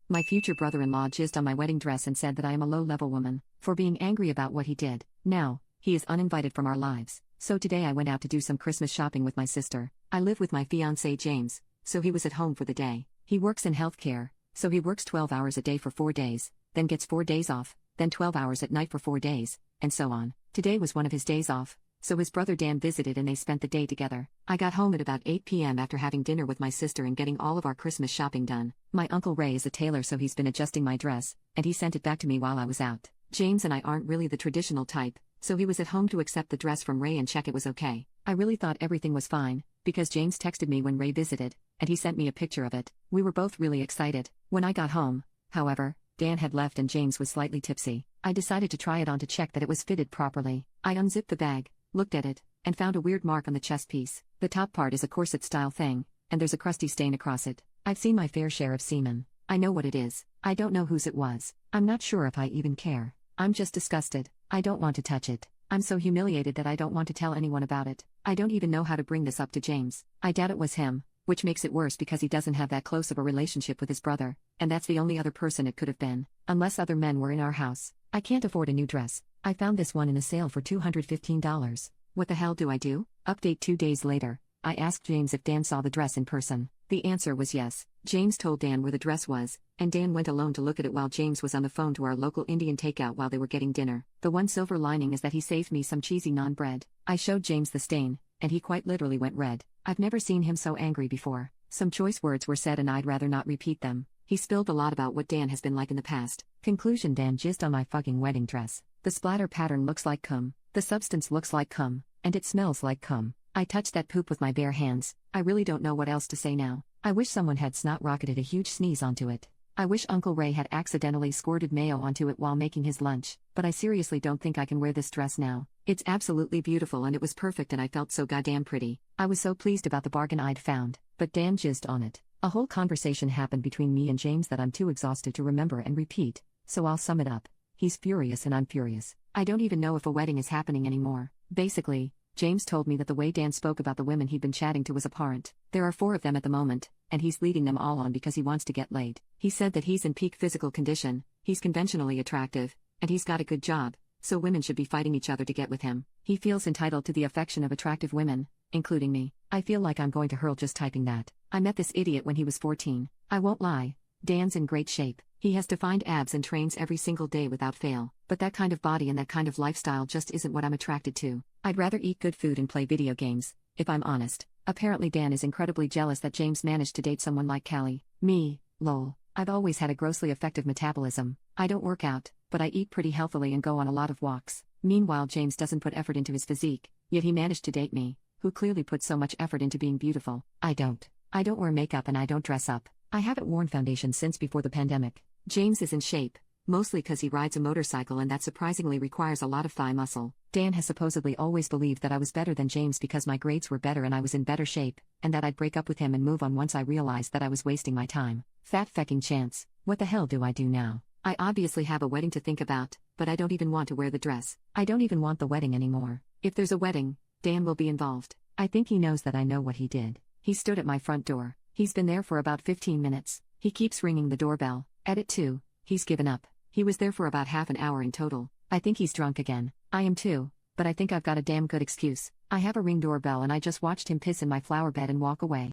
My future brother-in-law jizzed on my wedding dress and said that I am a low-level woman for being angry about what he did. Now, he is uninvited from our lives. So today I went out to do some Christmas shopping with my sister. I live with my fiancé James, so he was at home for the day. He works in healthcare, so he works 12 hours a day for 4 days, then gets 4 days off, then 12 hours at night for 4 days, and so on. Today was one of his days off, so his brother Dan visited and they spent the day together. I got home at about 8 p.m. after having dinner with my sister and getting all of our Christmas shopping done. My Uncle Ray is a tailor, so he's been adjusting my dress, and he sent it back to me while I was out. James and I aren't really the traditional type, so he was at home to accept the dress from Ray and check it was okay. I really thought everything was fine, because James texted me when Ray visited, and he sent me a picture of it. We were both really excited. When I got home, however, Dan had left and James was slightly tipsy. I decided to try it on to check that it was fitted properly. I unzipped the bag, looked at it, and found a weird mark on the chest piece. The top part is a corset-style thing, and there's a crusty stain across it. I've seen my fair share of semen. I know what it is. I don't know whose it was. I'm not sure if I even care. I'm just disgusted. I don't want to touch it. I'm so humiliated that I don't want to tell anyone about it. I don't even know how to bring this up to James. I doubt it was him, which makes it worse because he doesn't have that close of a relationship with his brother, and that's the only other person it could have been, unless other men were in our house. I can't afford a new dress. I found this one in a sale for $215. What the hell do I do? Update 2 days later. I asked James if Dan saw the dress in person. The answer was yes. James told Dan where the dress was, and Dan went alone to look at it while James was on the phone to our local Indian takeout while they were getting dinner. The one silver lining is that he saved me some cheesy naan bread. I showed James the stain, and he quite literally went red. I've never seen him so angry before. Some choice words were said and I'd rather not repeat them. He spilled a lot about what Dan has been like in the past. Conclusion: Dan jizzed on my fucking wedding dress. The splatter pattern looks like cum. The substance looks like cum. And it smells like cum. I touched that poop with my bare hands. I really don't know what else to say now. I wish someone had snot rocketed a huge sneeze onto it. I wish Uncle Ray had accidentally squirted mayo onto it while making his lunch. But I seriously don't think I can wear this dress now. It's absolutely beautiful and it was perfect and I felt so goddamn pretty. I was so pleased about the bargain I'd found. But Dan jizzed on it. A whole conversation happened between me and James that I'm too exhausted to remember and repeat, so I'll sum it up. He's furious and I'm furious. I don't even know if a wedding is happening anymore. Basically, James told me that the way Dan spoke about the women he'd been chatting to was abhorrent. There are 4 of them at the moment, and he's leading them all on because he wants to get laid. He said that he's in peak physical condition, he's conventionally attractive, and he's got a good job, so women should be fighting each other to get with him. He feels entitled to the affection of attractive women, including me. I feel like I'm going to hurl just typing that. I met this idiot when he was 14. I won't lie. Dan's in great shape. He has defined abs and trains every single day without fail. But that kind of body and that kind of lifestyle just isn't what I'm attracted to. I'd rather eat good food and play video games, if I'm honest. Apparently Dan is incredibly jealous that James managed to date someone like Callie. Me, lol. I've always had a grossly effective metabolism. I don't work out, but I eat pretty healthily and go on a lot of walks. Meanwhile, James doesn't put effort into his physique, yet he managed to date me, who clearly puts so much effort into being beautiful. I don't. I don't wear makeup and I don't dress up. I haven't worn foundation since before the pandemic. James is in shape, mostly because he rides a motorcycle and that surprisingly requires a lot of thigh muscle. Dan has supposedly always believed that I was better than James because my grades were better and I was in better shape, and that I'd break up with him and move on once I realized that I was wasting my time. Fat fecking chance. What the hell do I do now? I obviously have a wedding to think about, but I don't even want to wear the dress. I don't even want the wedding anymore. If there's a wedding, Dan will be involved. I think he knows that I know what he did. He stood at my front door. He's been there for about 15 minutes. He keeps ringing the doorbell. At it too. He's given up. He was there for about half an hour in total. I think he's drunk again. I am too, but I think I've got a damn good excuse. I have a Ring doorbell and I just watched him piss in my flower bed and walk away.